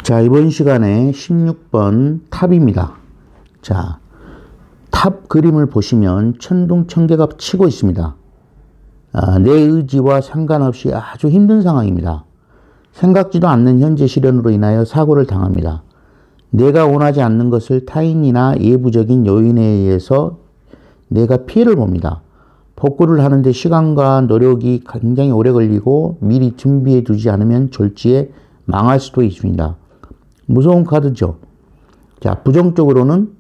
자, 이번 시간에 16번 탑입니다. 자, 탑 그림을 보시면 천둥천개가 치고 있습니다. 내 의지와 상관없이 아주 힘든 상황입니다. 생각지도 않는 현재 시련으로 인하여 사고를 당합니다. 내가 원하지 않는 것을 타인이나 외부적인 요인에 의해서 내가 피해를 봅니다. 복구를 하는데 시간과 노력이 굉장히 오래 걸리고 미리 준비해 두지 않으면 졸지에 망할 수도 있습니다. 무서운 카드죠. 자, 부정적으로는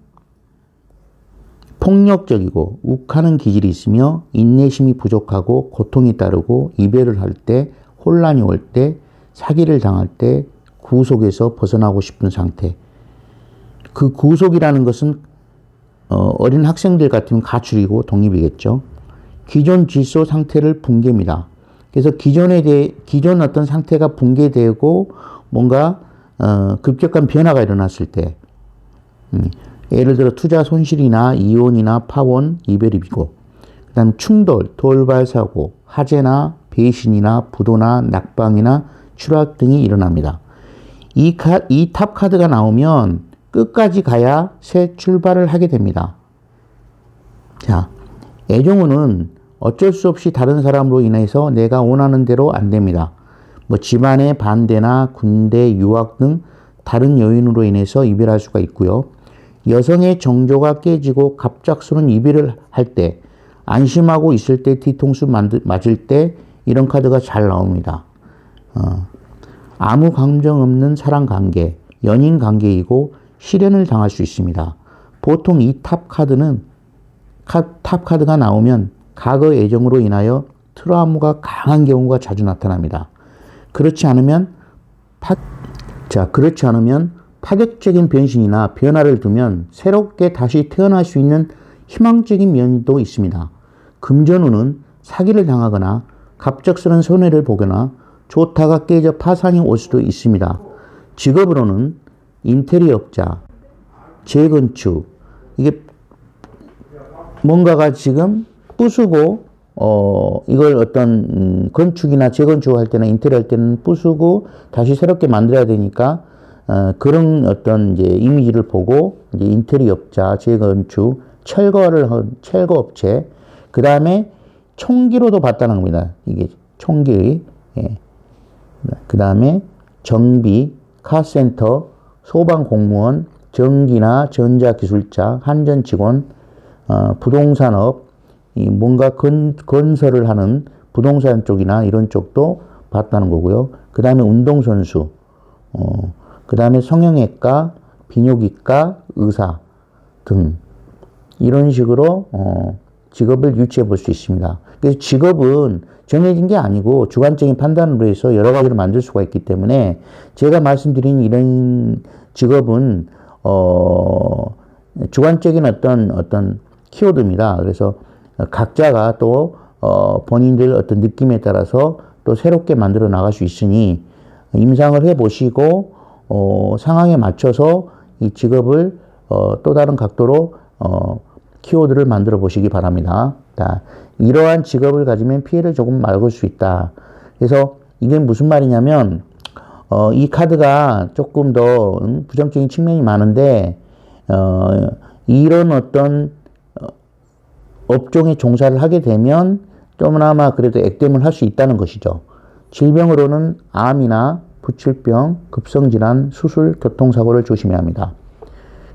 폭력적이고 욱하는 기질이 있으며 인내심이 부족하고 고통이 따르고 이별을 할 때, 혼란이 올 때, 사기를 당할 때 구속에서 벗어나고 싶은 상태. 그 구속이라는 것은 어린 학생들 같으면 가출이고 독립이겠죠. 기존 질서 상태를 붕괴입니다. 그래서 기존 어떤 상태가 붕괴되고 뭔가 급격한 변화가 일어났을 때, 예를 들어 투자 손실이나 이혼이나 파혼, 이별이고, 그 다음 충돌, 돌발 사고, 화재나 배신이나 부도나 낙방이나 추락 등이 일어납니다. 이 탑 카드가 나오면 끝까지 가야 새 출발을 하게 됩니다. 자, 애정운은 어쩔 수 없이 다른 사람으로 인해서 내가 원하는 대로 안 됩니다. 집안의 반대나 군대, 유학 등 다른 요인으로 인해서 이별할 수가 있고요. 여성의 정조가 깨지고 갑작스러운 이별을 할 때, 안심하고 있을 때 뒤통수 맞을 때 이런 카드가 잘 나옵니다. 아무 감정 없는 사랑 관계, 연인 관계이고 실현을 당할 수 있습니다. 보통 이 탑 카드가 나오면 과거 애정으로 인하여 트라우마가 강한 경우가 자주 나타납니다. 그렇지 않으면 파격적인 변신이나 변화를 두면 새롭게 다시 태어날 수 있는 희망적인 면도 있습니다. 금전운은 사기를 당하거나 갑작스러운 손해를 보거나 좋다가 깨져 파산이 올 수도 있습니다. 직업으로는 인테리어업자, 재건축, 이게 뭔가가 지금 부수고 이걸 어떤 건축이나 재건축을 할 때나 인테리어 할 때는 부수고 다시 새롭게 만들어야 되니까 그런 어떤 이제 이미지를 보고 이제 인테리어업자, 재건축, 철거업체, 그 다음에 총기로도 봤다는 겁니다. 이게 총기, 예. 그 다음에 정비, 카센터, 소방공무원, 전기나 전자기술자, 한전직원, 부동산업, 뭔가 건설을 하는 부동산 쪽이나 이런 쪽도 봤다는 거고요. 그 다음에 운동선수, 그 다음에 성형외과, 비뇨기과, 의사 등 이런 식으로 직업을 유추해 볼 수 있습니다. 그래서 직업은 정해진 게 아니고 주관적인 판단으로 해서 여러 가지를 만들 수가 있기 때문에 제가 말씀드린 이런 직업은 주관적인 어떤 키워드입니다. 그래서 각자가 또 본인들 어떤 느낌에 따라서 또 새롭게 만들어 나갈 수 있으니 임상을 해 보시고 상황에 맞춰서 이 직업을 또 다른 각도로 키워드를 만들어 보시기 바랍니다. 자, 이러한 직업을 가지면 피해를 조금 막을 수 있다. 그래서 이게 무슨 말이냐면 이 카드가 조금 더 부정적인 측면이 많은데 이런 어떤 업종에 종사를 하게 되면 좀나마 그래도 액땜을 할 수 있다는 것이죠. 질병으로는 암이나 부칠병, 급성질환, 수술, 교통사고를 조심해야 합니다.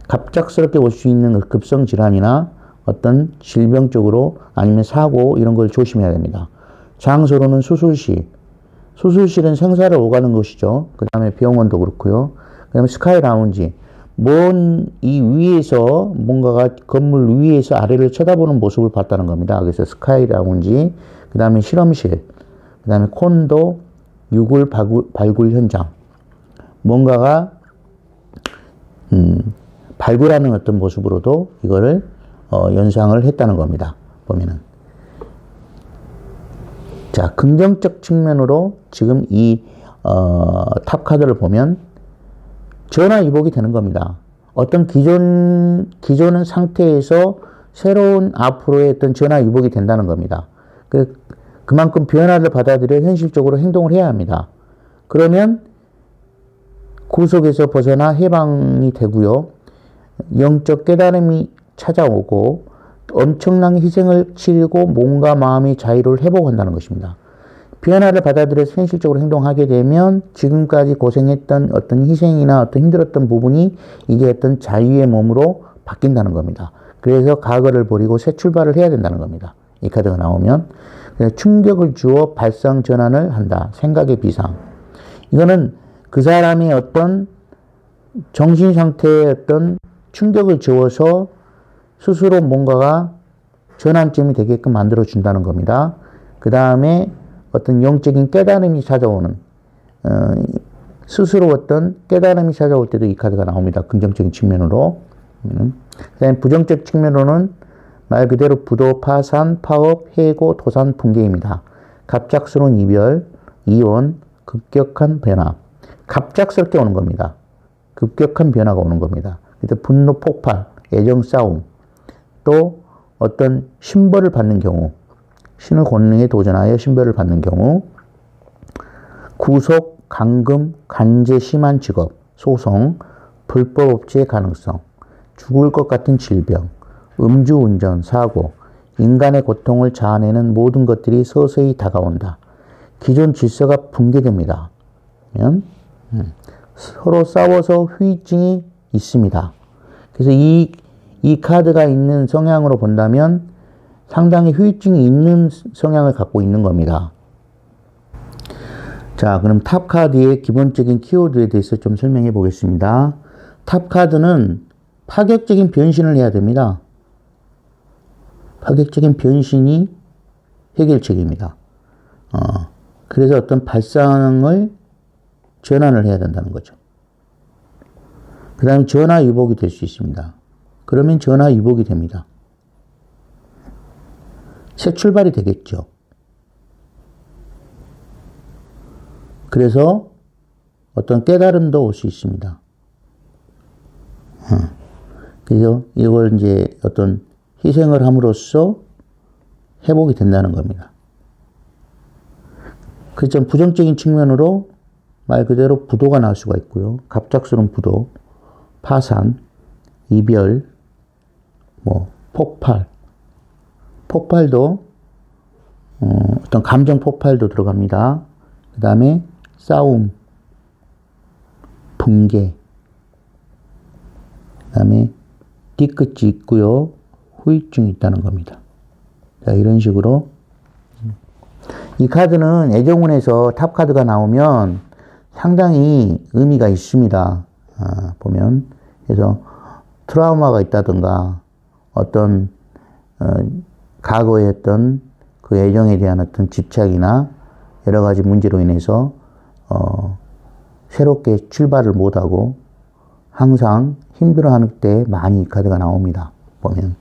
갑작스럽게 올 수 있는 급성질환이나 어떤 질병 쪽으로 아니면 사고 이런 걸 조심해야 됩니다. 장소로는 수술실은 생사를 오가는 것이죠. 그 다음에 병원도 그렇고요. 그 다음에 스카이 라운지, 이 위에서 뭔가가 건물 위에서 아래를 쳐다보는 모습을 봤다는 겁니다. 그래서 스카이 라운지, 그 다음에 실험실, 그 다음에 콘도, 유골 발굴 현장, 뭔가가 발굴하는 어떤 모습으로도 이거를 연상을 했다는 겁니다. 보면은. 자, 긍정적 측면으로 지금 이 탑 카드를 보면 전화위복이 되는 겁니다. 어떤 기존의 상태에서 새로운 앞으로의 어떤 전화위복이 된다는 겁니다. 그만큼 변화를 받아들여 현실적으로 행동을 해야 합니다. 그러면 구속에서 벗어나 해방이 되고요. 영적 깨달음이 찾아오고 엄청난 희생을 치르고 몸과 마음의 자유를 회복한다는 것입니다. 변화를 받아들여서 현실적으로 행동하게 되면 지금까지 고생했던 어떤 희생이나 어떤 힘들었던 부분이 이제 어떤 자유의 몸으로 바뀐다는 겁니다. 그래서 과거를 버리고 새 출발을 해야 된다는 겁니다. 이 카드가 나오면. 충격을 주어 발상 전환을 한다. 생각의 비상. 이거는 그 사람의 어떤 정신 상태의 어떤 충격을 주어서 스스로 뭔가가 전환점이 되게끔 만들어준다는 겁니다. 그 다음에 어떤 영적인 깨달음이 찾아오는, 스스로 어떤 깨달음이 찾아올 때도 이 카드가 나옵니다. 긍정적인 측면으로. 그다음에 부정적 측면으로는 말 그대로 부도, 파산, 파업, 해고, 도산, 붕괴입니다. 갑작스러운 이별, 이혼, 급격한 변화. 갑작스럽게 오는 겁니다. 급격한 변화가 오는 겁니다. 그래서 분노 폭발, 애정 싸움, 또 어떤 신벌을 받는 경우, 신의 권능에 도전하여 신벌을 받는 경우, 구속, 감금, 간제 심한 직업, 소송, 불법 업체의 가능성, 죽을 것 같은 질병, 음주운전, 사고, 인간의 고통을 자아내는 모든 것들이 서서히 다가온다. 기존 질서가 붕괴됩니다. 서로 싸워서 후유증이 있습니다. 그래서 이 카드가 있는 성향으로 본다면 상당히 후유증이 있는 성향을 갖고 있는 겁니다. 자, 그럼 탑 카드의 기본적인 키워드에 대해서 좀 설명해 보겠습니다. 탑 카드는 파격적인 변신을 해야 됩니다. 파격적인 변신이 해결책입니다. 그래서 어떤 발상을 전환을 해야 된다는 거죠. 그 다음에 전화위복이 될 수 있습니다. 그러면 전화위복이 됩니다. 새 출발이 되겠죠. 그래서 어떤 깨달음도 올 수 있습니다. 그래서 이걸 이제 어떤 희생을 함으로써 회복이 된다는 겁니다. 그래서 부정적인 측면으로 말 그대로 부도가 날 수가 있고요. 갑작스러운 부도, 파산, 이별, 폭발. 폭발도, 어떤 감정 폭발도 들어갑니다. 그 다음에 싸움, 붕괴, 그 다음에 뒤끝이 있고요. 후유증이 있다는 겁니다. 자, 이런 식으로. 이 카드는 애정운에서 탑 카드가 나오면 상당히 의미가 있습니다. 보면. 그래서 트라우마가 있다든가 어떤, 과거에 했던 그 애정에 대한 어떤 집착이나 여러 가지 문제로 인해서, 새롭게 출발을 못하고 항상 힘들어하는 때 많이 이 카드가 나옵니다. 보면.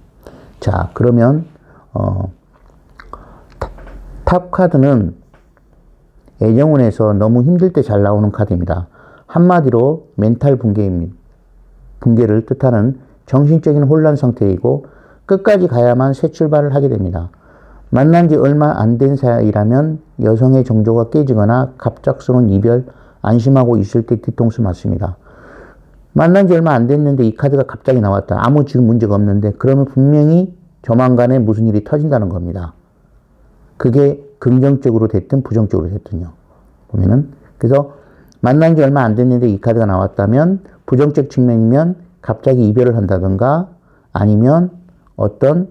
자, 그러면, 탑 카드는 애정운에서 너무 힘들 때 잘 나오는 카드입니다. 한마디로 멘탈 붕괴를 뜻하는 정신적인 혼란 상태이고 끝까지 가야만 새 출발을 하게 됩니다. 만난 지 얼마 안 된 사이라면 여성의 정조가 깨지거나 갑작스러운 이별, 안심하고 있을 때 뒤통수 맞습니다. 만난 지 얼마 안 됐는데 이 카드가 갑자기 나왔다. 아무 지금 문제가 없는데 그러면 분명히 조만간에 무슨 일이 터진다는 겁니다. 그게 긍정적으로 됐든 부정적으로 됐든요. 보면은. 그래서 만난 지 얼마 안 됐는데 이 카드가 나왔다면 부정적 측면이면 갑자기 이별을 한다든가 아니면 어떤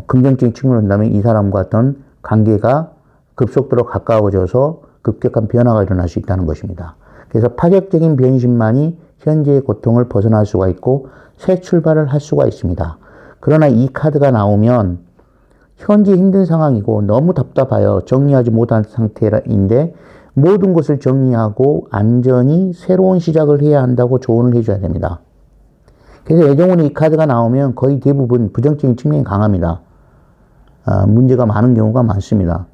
긍정적인 측면으로 한다면 이 사람과 어떤 관계가 급속도로 가까워져서 급격한 변화가 일어날 수 있다는 것입니다. 그래서 파격적인 변신만이 현재의 고통을 벗어날 수가 있고 새 출발을 할 수가 있습니다. 그러나 이 카드가 나오면 현재 힘든 상황이고 너무 답답해요. 정리하지 못한 상태인데 모든 것을 정리하고 안전히 새로운 시작을 해야 한다고 조언을 해줘야 됩니다. 그래서 애정운에 이 카드가 나오면 거의 대부분 부정적인 측면이 강합니다. 문제가 많은 경우가 많습니다.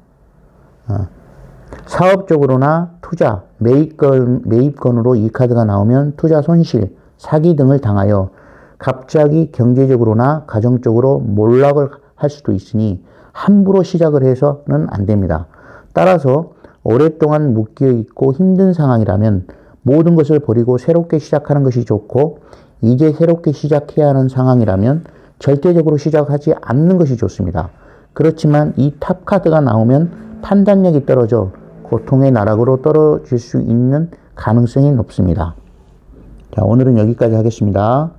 사업적으로나 투자, 매입건으로 이 카드가 나오면 투자 손실, 사기 등을 당하여 갑자기 경제적으로나 가정적으로 몰락을 할 수도 있으니 함부로 시작을 해서는 안 됩니다. 따라서 오랫동안 묶여 있고 힘든 상황이라면 모든 것을 버리고 새롭게 시작하는 것이 좋고, 이제 새롭게 시작해야 하는 상황이라면 절대적으로 시작하지 않는 것이 좋습니다. 그렇지만 이 탑 카드가 나오면 판단력이 떨어져 고통의 나락으로 떨어질 수 있는 가능성이 높습니다. 자, 오늘은 여기까지 하겠습니다.